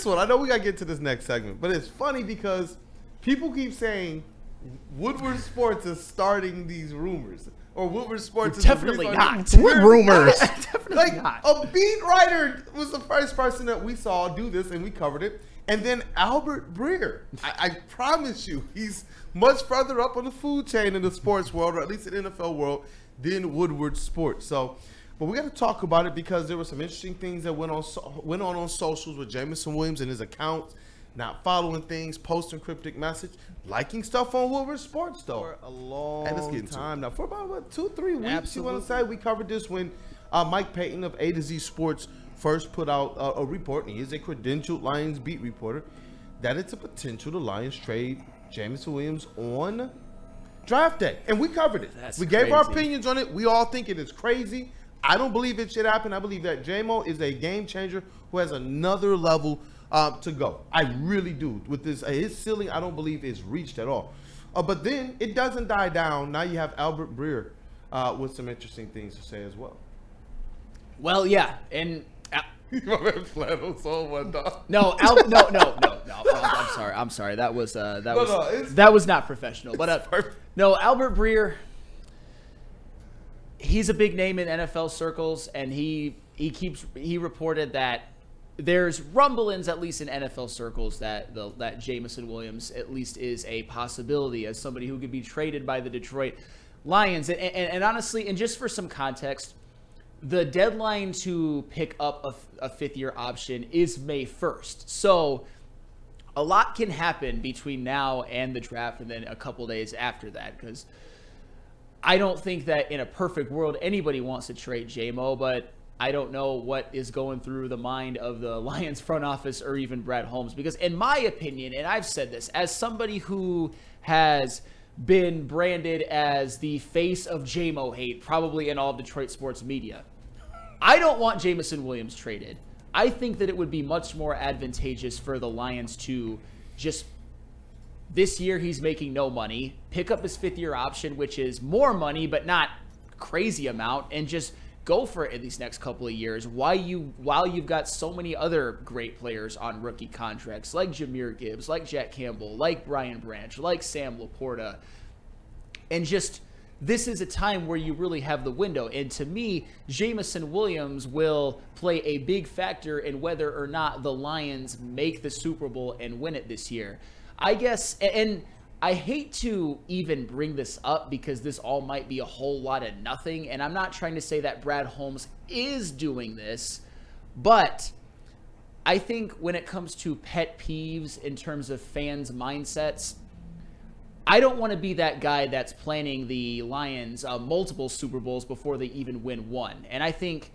one. I know we got to get to this next segment, but it's funny because people keep saying Woodward Sports is starting these rumors. Or Woodward Sports is definitely not. What rumors? Definitely not. A beat writer was the first person that we saw do this, and we covered it. And then Albert Breer. I promise you, he's much further up on the food chain in the sports world, or at least in the NFL world, than Woodward Sports. So, but we got to talk about it because there were some interesting things that went on socials with Jameson Williams and his account, not following things, posting cryptic message, liking stuff on Woodward Sports though. For a long time now, for about what, 2-3 weeks. Absolutely. You want to say we covered this when Mike Payton of A to Z Sports first put out a report, and he is a credentialed Lions beat reporter, that it's a potential the Lions trade Jameson Williams on draft day. And we covered it. We gave our opinions on it. We all think it is crazy. I don't believe it should happen. I believe that J-Mo is a game changer who has another level to go. I really do. With this, his ceiling, I don't believe is reached at all. But then it doesn't die down. Now you have Albert Breer with some interesting things to say as well. Well, yeah, and My man Flannel's on one dog. no. Oh, I'm sorry. That was not professional. But no, Albert Breer. He's a big name in NFL circles, and he reported that there's rumblings, at least in NFL circles, that Jameson Williams at least is a possibility as somebody who could be traded by the Detroit Lions. And honestly, and just for some context, the deadline to pick up a fifth-year option is May 1st. So a lot can happen between now and the draft and then a couple days after that, because I don't think that in a perfect world anybody wants to trade J-Mo, but I don't know what is going through the mind of the Lions front office or even Brad Holmes, because in my opinion, and I've said this, as somebody who has been branded as the face of J-Mo hate, probably in all of Detroit sports media, I don't want Jameson Williams traded. I think that it would be much more advantageous for the Lions to just, this year he's making no money, pick up his fifth-year option, which is more money but not crazy amount, and just go for it in these next couple of years while you've got so many other great players on rookie contracts like Jahmyr Gibbs, like Jack Campbell, like Brian Branch, like Sam Laporta. And just, this is a time where you really have the window. And to me, Jameson Williams will play a big factor in whether or not the Lions make the Super Bowl and win it this year. I guess, and I hate to even bring this up because this all might be a whole lot of nothing, and I'm not trying to say that Brad Holmes is doing this, but I think when it comes to pet peeves in terms of fans' mindsets, I don't want to be that guy that's planning the Lions multiple Super Bowls before they even win one. And I think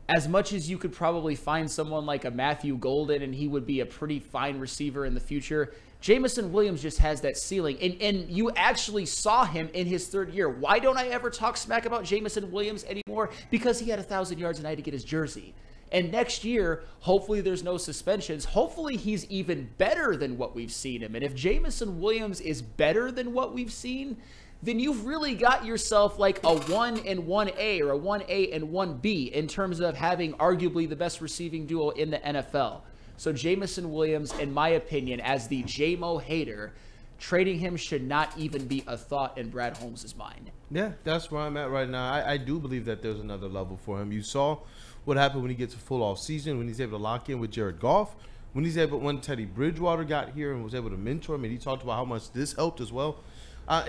as much as you could probably find someone like a Matthew Golden and he would be a pretty fine receiver in the future, Jameson Williams just has that ceiling. And you actually saw him in his third year. Why don't I ever talk smack about Jameson Williams anymore? Because he had 1,000 yards a night to get his jersey. And next year, hopefully there's no suspensions. Hopefully he's even better than what we've seen him. And if Jameson Williams is better than what we've seen, then you've really got yourself like a 1 and 1A or a 1A and 1B in terms of having arguably the best receiving duo in the NFL. So Jameson Williams, in my opinion, as the J-Mo hater, trading him should not even be a thought in Brad Holmes' mind. Yeah, that's where I'm at right now. I do believe that there's another level for him. You saw what happened when he gets a full off season, when he's able to lock in with Jared Goff, when Teddy Bridgewater got here and was able to mentor him, and he talked about how much this helped as well.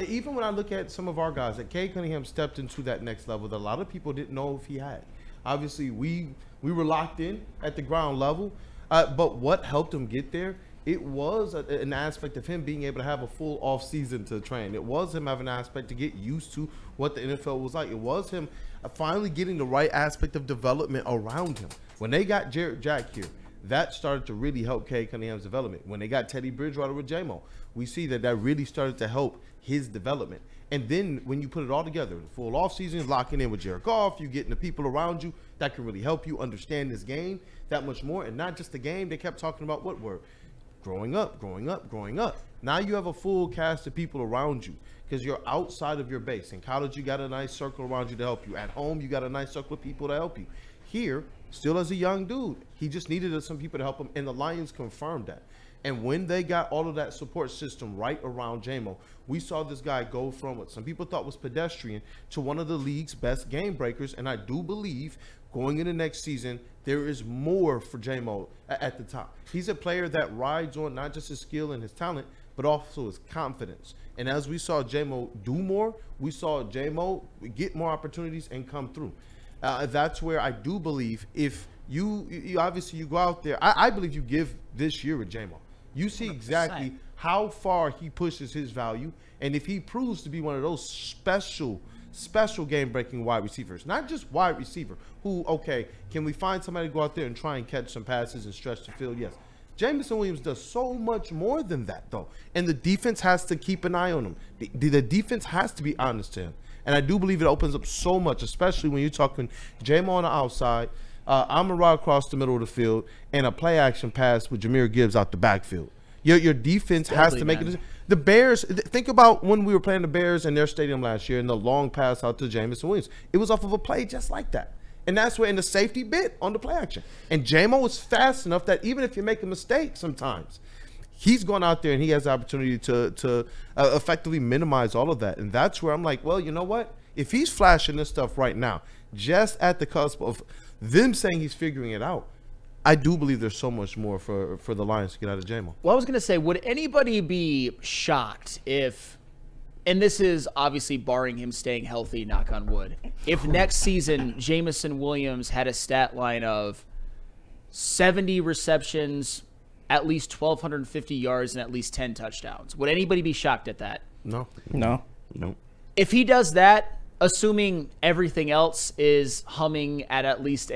Even when I look at some of our guys, that Cade Cunningham stepped into that next level that a lot of people didn't know if he had. Obviously, we were locked in at the ground level, but what helped him get there, it was an aspect of him being able to have a full off season to train. It was him having an aspect to get used to what the NFL was like. It was him finally getting the right aspect of development around him. When they got Jared Jack here, that started to really help Cade Cunningham's development. When they got Teddy Bridgewater with J-Mo, we see that really started to help his development. And then when you put it all together, the full offseason, locking in with Jared Goff, you getting the people around you that can really help you understand this game that much more. And not just the game, they kept talking about Woodward. Growing up. Now you have a full cast of people around you because you're outside of your base. In college, you got a nice circle around you to help you. At home, you got a nice circle of people to help you. Here, still as a young dude. He just needed some people to help him, and the Lions confirmed that. And when they got all of that support system right around J-Mo, we saw this guy go from what some people thought was pedestrian to one of the league's best game breakers. And I do believe going into next season, there is more for J-Mo at the top. He's a player that rides on not just his skill and his talent, but also his confidence. And as we saw J-Mo do more, we saw J-Mo get more opportunities and come through. That's where I do believe if you obviously you go out there, I believe you give this year with J-Mo. You see exactly 100%. how far he pushes his value, and if he proves to be one of those special game-breaking wide receivers, not just wide receiver, who, okay, can we find somebody to go out there and try and catch some passes and stretch the field? Yes. Jameson Williams does so much more than that, though, and the defense has to keep an eye on him. The defense has to be honest to him, and I do believe it opens up so much, especially when you're talking J-Mo on the outside, Amon-Ra across the middle of the field, and a play-action pass with Jahmyr Gibbs out the backfield. Your defense has to make it. The Bears, think about when we were playing the Bears in their stadium last year and the long pass out to Jameson Williams. It was off of a play just like that. And that's where in the safety bit on the play action. And J-Mo is fast enough that even if you make a mistake sometimes, he's going out there and he has the opportunity to effectively minimize all of that. And that's where I'm like, well, you know what? If he's flashing this stuff right now, just at the cusp of them saying he's figuring it out, I do believe there's so much more for the Lions to get out of J-Mo. Well, I was going to say, would anybody be shocked if, and this is obviously barring him staying healthy, knock on wood, if next season Jameson Williams had a stat line of 70 receptions, at least 1,250 yards, and at least 10 touchdowns? Would anybody be shocked at that? No. If he does that, assuming everything else is humming at least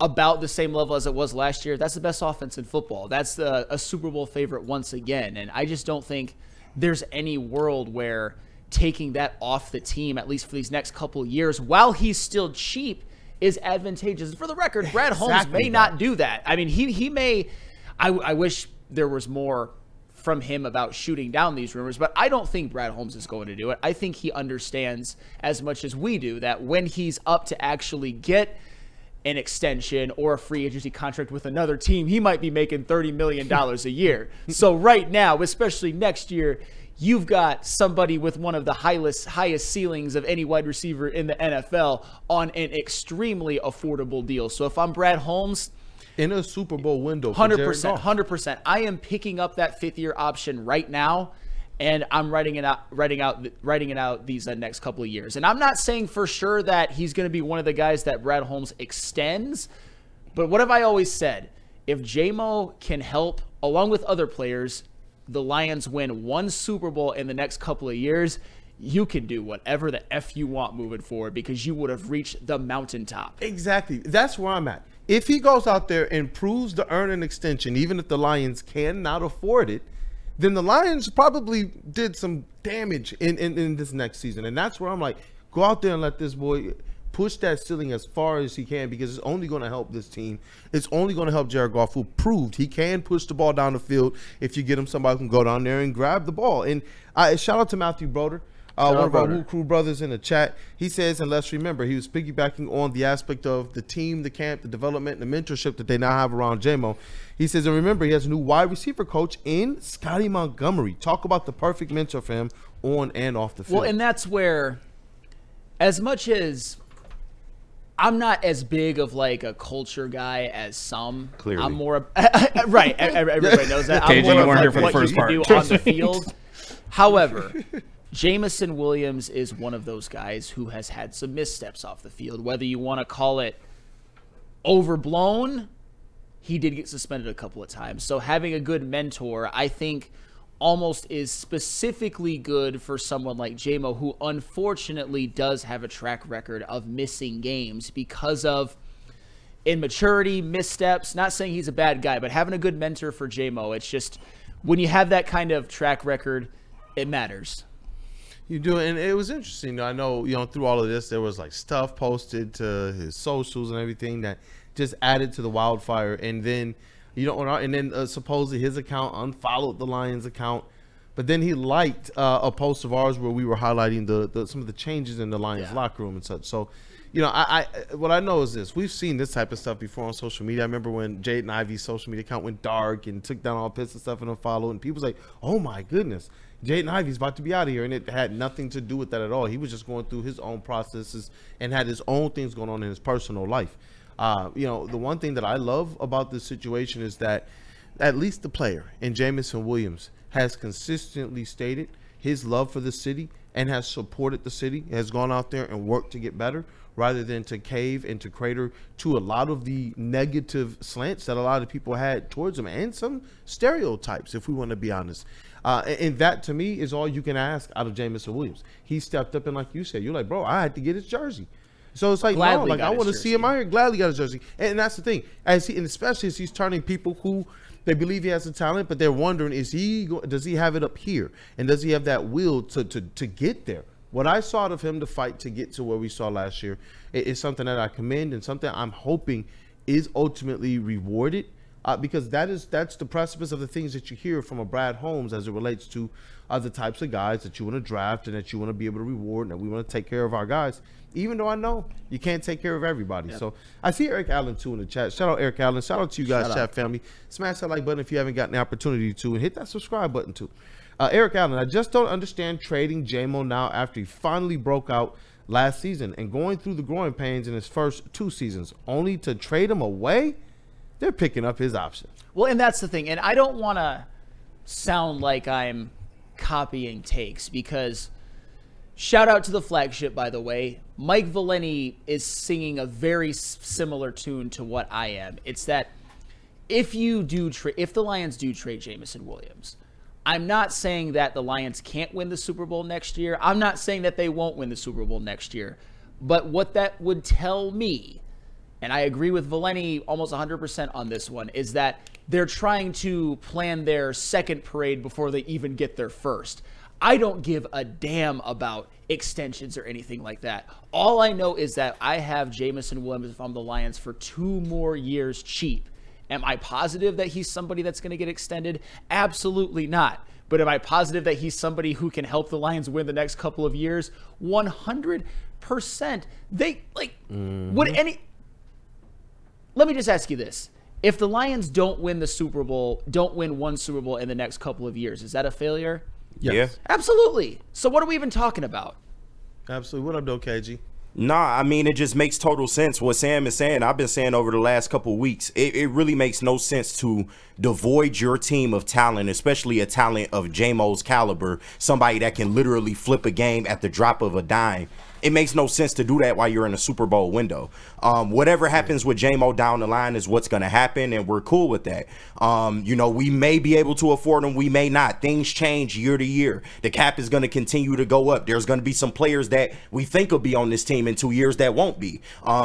about the same level as it was last year, that's the best offense in football. That's a Super Bowl favorite once again. And I just don't think there's any world where taking that off the team, at least for these next couple of years, while he's still cheap, is advantageous. For the record, Brad Holmes may not do that. I mean, he may. I wish there was more from him about shooting down these rumors, but I don't think Brad Holmes is going to do it. I think he understands as much as we do that when he's up to actually get an extension or a free agency contract with another team, he might be making $30 million a year. So right now, especially next year, you've got somebody with one of the highest ceilings of any wide receiver in the NFL on an extremely affordable deal. So if I'm Brad Holmes, in a Super Bowl window, 100%. I am picking up that fifth-year option right now, and I'm writing it out these next couple of years. And I'm not saying for sure that he's going to be one of the guys that Brad Holmes extends, but what have I always said? If J-Mo can help, along with other players, the Lions win one Super Bowl in the next couple of years, you can do whatever the F you want moving forward because you would have reached the mountaintop. Exactly. That's where I'm at. If he goes out there and proves to earn an extension, even if the Lions cannot afford it, then the Lions probably did some damage in this next season. And that's where I'm like, go out there and let this boy push that ceiling as far as he can, because it's only going to help this team. It's only going to help Jared Goff, who proved he can push the ball down the field if you get him somebody who can go down there and grab the ball. And shout out to Matthew Broder. One of our Woo Crew brothers in the chat. He says, and let's remember, he was piggybacking on the aspect of the team, the camp, the development, and the mentorship that they now have around J-Mo. He says, and remember, he has a new wide receiver coach in Scotty Montgomery. Talk about the perfect mentor for him on and off the field. Well, and that's where, as much as I'm not as big of like a culture guy as some. Clearly. I'm more right. Everybody knows that. KG, I'm more you of weren't like here for the what first you part. can do on the field. However, Jameson Williams is one of those guys who has had some missteps off the field. Whether you want to call it overblown, he did get suspended a couple of times. So having a good mentor, I think, almost is specifically good for someone like J-Mo, who unfortunately does have a track record of missing games because of immaturity, missteps. Not saying he's a bad guy, but having a good mentor for J-Mo, it's just when you have that kind of track record, it matters. You do, and it was interesting. I know, through all of this, there was like stuff posted to his socials and everything that just added to the wildfire. And then, supposedly his account unfollowed the Lions account, but then he liked a post of ours where we were highlighting some of the changes in the Lions locker room and such. So, you know, what I know is this. We've seen this type of stuff before on social media. I remember when Jaden Ivey's social media account went dark and took down all pits and stuff and unfollowed, and people was like, oh my goodness, Jaden Ivey's about to be out of here. And it had nothing to do with that at all. He was just going through his own processes and had his own things going on in his personal life. You know, the one thing that I love about this situation is that at least the player in Jameson Williams has consistently stated his love for the city and has supported the city, has gone out there and worked to get better rather than to cave and to crater to a lot of the negative slants that a lot of people had towards him and some stereotypes, if we want to be honest. And that, to me, is all you can ask out of Jameson Williams. He stepped up and, like you said, you're like, bro, I had to get his jersey. So it's like, no, like I want to see him out here. Gladly got his jersey. And that's the thing. And especially as he's turning people who they believe he has the talent, but they're wondering, does he have it up here? And does he have that will to get there? What I saw out of him to fight to get to where we saw last year is something that I commend and something I'm hoping is ultimately rewarded, because that's the precipice of the things that you hear from a Brad Holmes as it relates to the types of guys that you want to draft and that you want to be able to reward and that we want to take care of our guys, even though I know you can't take care of everybody. Yep. So I see Eric Allen too in the chat. Shout out Eric Allen. Shout out to you guys, chat family. Smash that like button if you haven't gotten the opportunity to, and hit that subscribe button too. Eric Allen, I just don't understand trading J-Mo now after he finally broke out last season and going through the growing pains in his first 2 seasons, only to trade him away. They're picking up his option. Well, and that's the thing. And I don't want to sound like I'm copying takes, because shout out to the flagship, by the way. Mike Valeni is singing a very similar tune to what I am. It's that if the Lions do trade Jameson Williams, I'm not saying that the Lions can't win the Super Bowl next year. I'm not saying that they won't win the Super Bowl next year. But what that would tell me, and I agree with Valeni almost 100% on this one, is that they're trying to plan their second parade before they even get their first. I don't give a damn about extensions or anything like that. All I know is that I have Jameson Williams if I'm the Lions for 2 more years cheap. Am I positive that he's somebody that's going to get extended? Absolutely not. But am I positive that he's somebody who can help the Lions win the next couple of years? 100%. They, like, would any... Let me just ask you this. If the Lions don't win the Super Bowl, don't win one Super Bowl in the next couple of years, is that a failure? Yes. Yeah. Absolutely. So what are we even talking about? Absolutely. What up, though, KG? Nah, I mean, it just makes total sense. What Sam is saying, I've been saying over the last couple of weeks, it really makes no sense to devoid your team of talent, especially a talent of J-Mo's caliber, somebody that can literally flip a game at the drop of a dime. It makes no sense to do that while you're in a Super Bowl window. Whatever happens with J-Mo down the line is what's going to happen, and we're cool with that. You know, we may be able to afford them, we may not. Things change year to year. The cap is going to continue to go up. There's going to be some players that we think will be on this team in 2 years that won't be.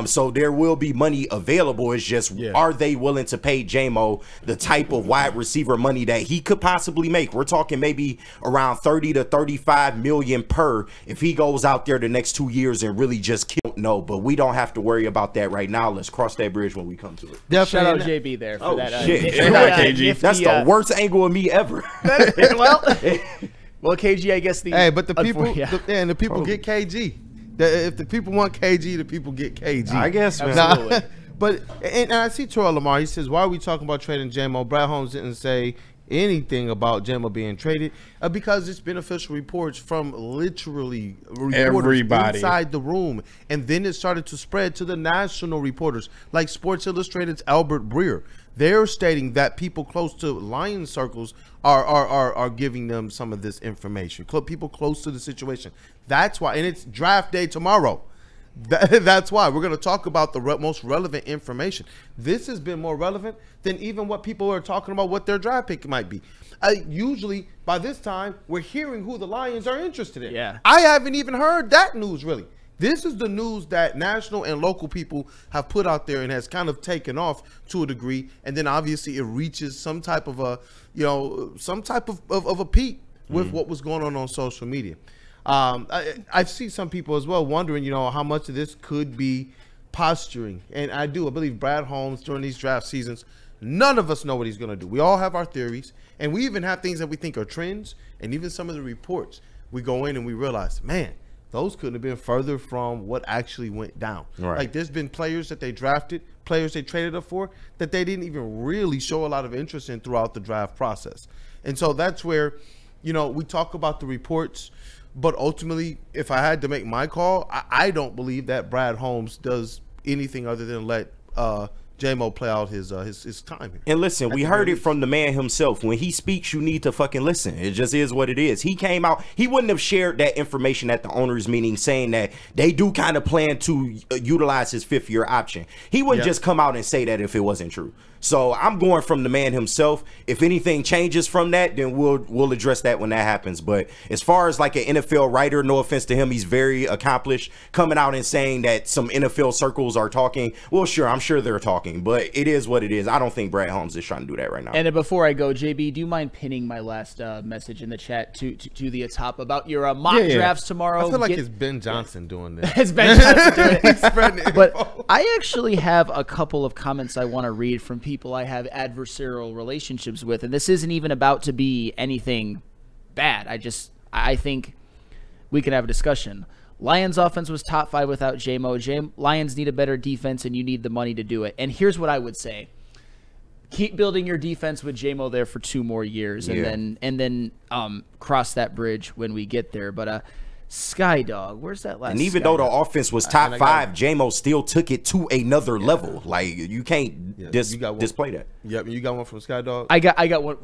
So there will be money available. It's just, are they willing to pay J-Mo the type of wide receiver money that he could possibly make? We're talking maybe around 30 to 35 million per if he goes out there the next 2 years and really just kill. No, but we don't have to worry about that right now. Let's cross that bridge when we come to it. Definitely. Shout out JB there for that. Shit. KG. That's the worst angle of me ever. well, KG, I guess but the people, and the people get KG. If the people want KG, the people get KG. I guess, man. Absolutely. But and I see Terrell Lamar. He says, "Why are we talking about trading J-Mo?" Brad Holmes didn't say anything about J-Mo being traded because it's been official reports from literally reporters inside the room, and then it started to spread to the national reporters like Sports Illustrated's Albert Breer. They're stating that people close to Lions circles are giving them some of this information. People close to the situation. That's why, and it's draft day tomorrow. That's why we're going to talk about the most relevant information. This has been more relevant than even what people are talking about what their draft pick might be. Usually by this time we're hearing who the Lions are interested in. Yeah. I haven't even heard that news really. This is the news that national and local people have put out there and has kind of taken off to a degree, and then obviously it reaches some type of a, some type of a peak with what was going on social media. I see some people as well wondering, how much of this could be posturing. And I believe Brad Holmes during these draft seasons, none of us know what he's going to do. We all have our theories, and we even have things that we think are trends. And even some of the reports, we go in and we realize, man, those couldn't have been further from what actually went down. Right. Like, there's been players that they drafted, players they traded up for, that they didn't even really show a lot of interest in throughout the draft process. And so that's where, you know, we talk about the reports, but ultimately, if I had to make my call, I don't believe that Brad Holmes does anything other than let J-Mo play out his time here. And listen, we heard it from the man himself. When he speaks, you need to fucking listen. It just is what it is. He came out. He wouldn't have shared that information at the owners' meeting saying that they do kind of plan to utilize his fifth-year option. He wouldn't just come out and say that if it wasn't true. So I'm going from the man himself. If anything changes from that, then we'll address that when that happens. But as far as like an NFL writer, no offense to him, he's very accomplished, coming out and saying that some NFL circles are talking. Well, sure, I'm sure they're talking, but it is what it is. I don't think Brad Holmes is trying to do that right now. And then before I go, JB, do you mind pinning my last message in the chat to the top about your mock drafts tomorrow? I feel like it's Ben Johnson doing this. It's Ben Johnson doing it. Spreading it. But I actually have a couple of comments I want to read from people I have adversarial relationships with, and this isn't even about to be anything bad. I think we can have a discussion. Lions offense was top 5 without J-Mo. Lions need a better defense, and you need the money to do it. And here's what I would say. Keep building your defense with J-Mo there for 2 more years, and then cross that bridge when we get there. But Skydog, where's that last? And even though the offense was top 5, J-Mo still took it to another level. Like, you can't display that. Yep, you got one from Skydog. I got one.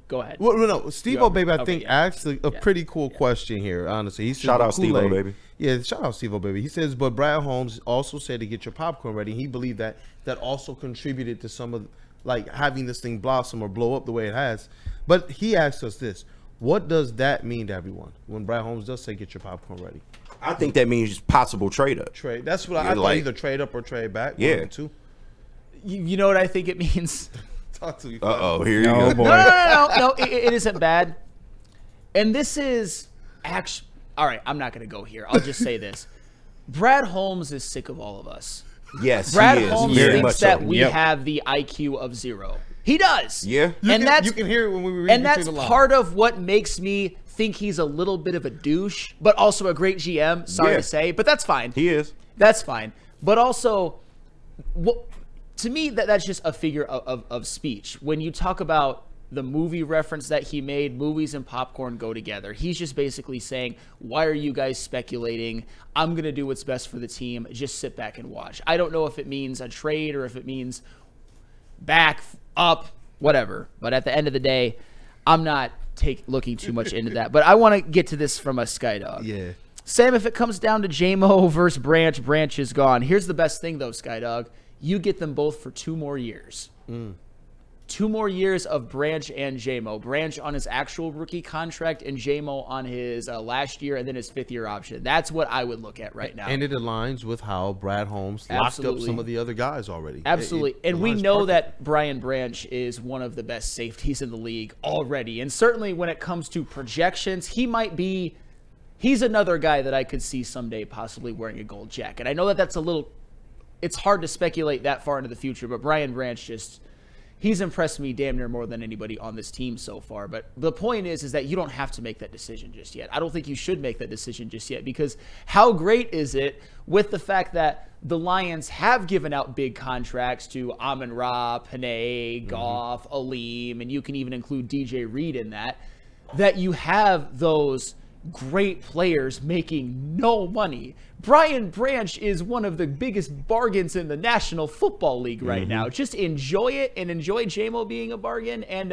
Go ahead. Well, no, Steve-O Baby, I think asked a pretty cool question here. Honestly, he said, shout out Steve-O Baby. Yeah, shout out Steve-O Baby. He says, but Brad Holmes also said to get your popcorn ready. He believed that also contributed to some of like having this thing blossom or blow up the way it has. But he asked us this. What does that mean to everyone when Brad Holmes does say get your popcorn ready? I think that means possible trade up. Trade. That's what I thought, either trade up or trade back. Yeah. Two. You know what I think it means? Talk to me. Uh-oh, here you go. Boy. No, it isn't bad. And this is actually, all right, I'm not going to go here. I'll just say this. Brad Holmes is sick of all of us. Yes, Brad he is. Holmes Very thinks much that so. we have the IQ of 0. He does. Yeah. You can hear it when we read and that's part of what makes me think he's a little bit of a douche, but also a great GM. Sorry to say, but that's fine. He is. That's fine. But also, to me, that's just a figure of speech. When you talk about the movie reference that he made, movies and popcorn go together. He's just basically saying, why are you guys speculating? I'm going to do what's best for the team. Just sit back and watch. I don't know if it means a trade or if it means back, up, whatever. But at the end of the day, I'm not looking too much into that. But I want to get to this from a Skydog. Yeah. Sam, if it comes down to J-Mo versus Branch, Branch is gone. Here's the best thing, though, Skydog. You get them both for 2 more years. 2 more years of Branch and J-Mo. Branch on his actual rookie contract and J-Mo on his last year and then his 5th-year option. That's what I would look at right now. And it aligns with how Brad Holmes locked up some of the other guys already. Absolutely. And we know that Brian Branch is one of the best safeties in the league already. And certainly when it comes to projections, he's another guy that I could see someday possibly wearing a gold jacket. I know that it's hard to speculate that far into the future, but Brian Branch he's impressed me damn near more than anybody on this team so far. But the point is that you don't have to make that decision just yet. I don't think you should make that decision just yet, because how great is it with the fact that the Lions have given out big contracts to Amon-Ra, Panay, Goff, Aleem, and you can even include DJ Reed in that you have those great players making no money. Brian Branch is one of the biggest bargains in the National Football League right now. Just enjoy it and enjoy J-Mo being a bargain, and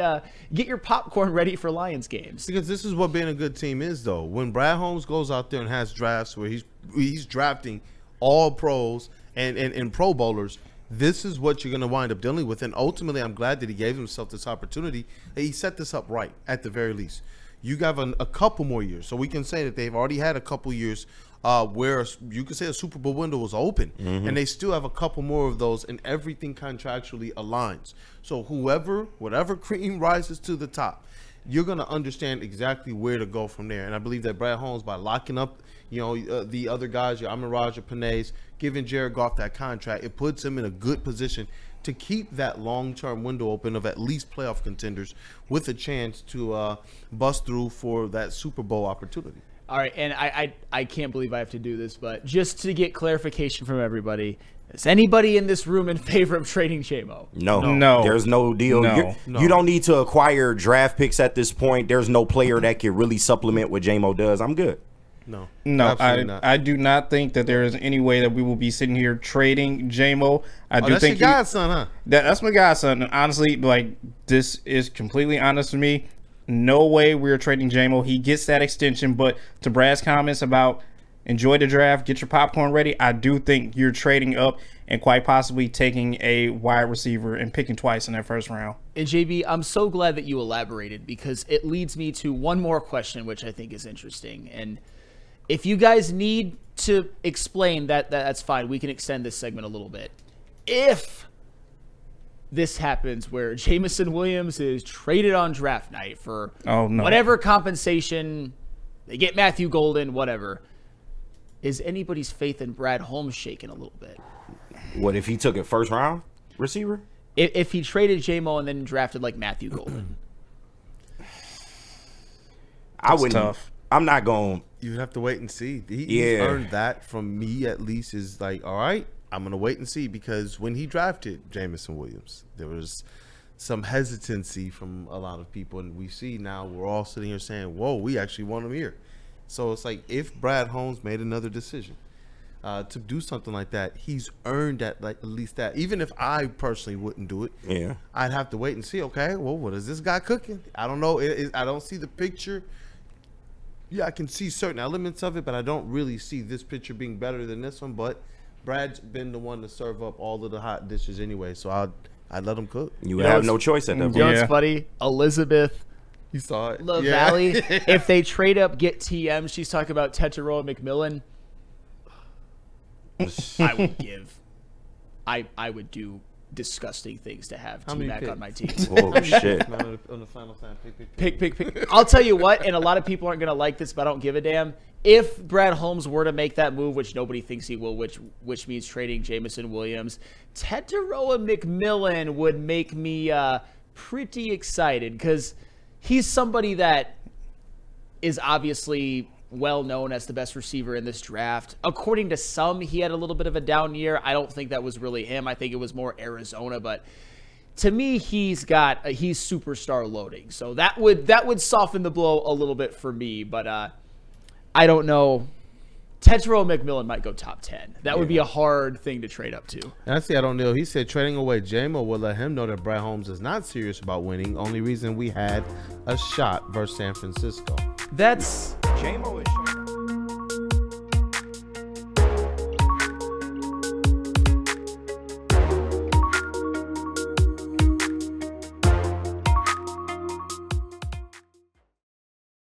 get your popcorn ready for Lions games. Because this is what being a good team is, though. When Brad Holmes goes out there and has drafts where he's drafting all pros and pro bowlers, this is what you're going to wind up dealing with. And ultimately, I'm glad that he gave himself this opportunity. He set this up right, at the very least. You got a couple more years. So we can say that they've already had a couple years where you could say a Super Bowl window was open. And they still have a couple more of those, and everything contractually aligns. So whatever cream rises to the top, you're going to understand exactly where to go from there. And I believe that Brad Holmes, by locking up the other guys, your Amon-Ra, your Panays, giving Jared Goff that contract, it puts him in a good position to keep that long-term window open of at least playoff contenders with a chance to bust through for that Super Bowl opportunity. All right, and I can't believe I have to do this, but just to get clarification from everybody, is anybody in this room in favor of trading J-Mo? No. There's no deal. No. You don't need to acquire draft picks at this point. There's no player that can really supplement what J-Mo does. I'm good. No, I do not think that there is any way that we will be sitting here trading J-Mo. I do that's think your godson, huh? That's my godson. And honestly, like, this is completely honest to me. No way we're trading J-Mo. He gets that extension, but to Brad's comments about enjoy the draft, get your popcorn ready, I do think you're trading up and quite possibly taking a wide receiver and picking twice in that first round. And JB, I'm so glad that you elaborated because it leads me to one more question, which I think is interesting. And if you guys need to explain that's fine. We can extend this segment a little bit. If this happens where Jameson Williams is traded on draft night for whatever compensation, they get Matthew Golden, whatever, is anybody's faith in Brad Holmes shaken a little bit? What if he took a first round receiver? If he traded J-Mo and then drafted like Matthew Golden. I wouldn't. Tough. I'm not going. You have to wait and see. He's earned that from me, at least, is like, all right, I'm going to wait and see, because when he drafted Jameson Williams, there was some hesitancy from a lot of people, and we see now we're all sitting here saying, whoa, we actually want him here. So it's like, if Brad Holmes made another decision to do something like that, he's earned that, like, at least that. Even if I personally wouldn't do it, I'd have to wait and see, okay, well, what is this guy cooking? I don't know. I don't see the picture. Yeah, I can see certain elements of it, but I don't really see this picture being better than this one. But Brad's been the one to serve up all of the hot dishes anyway, so I'd let him cook. You would have no choice at that point. You know what's funny? Elizabeth You saw it. LaValle, if they trade up, get TM, she's talking about Tetairoa McMillan. I would do disgusting things to have T-Mac on my team. Oh, shit. On the final sign, pick. I'll tell you what, and a lot of people aren't going to like this, but I don't give a damn. If Brad Holmes were to make that move, which nobody thinks he will, which means trading Jameson Williams, Tetairoa McMillan would make me pretty excited, because he's somebody that is obviously well known as the best receiver in this draft. According to some, he had a little bit of a down year. I don't think that was really him. I think it was more Arizona, but to me, he's superstar loading. So that would soften the blow a little bit for me, but I don't know. Tetairoa McMillan might go top 10. That would be a hard thing to trade up to. And I see, I don't know. He said trading away J-Mo will let him know that Brad Holmes is not serious about winning. Only reason we had a shot versus San Francisco. That's J-Mo is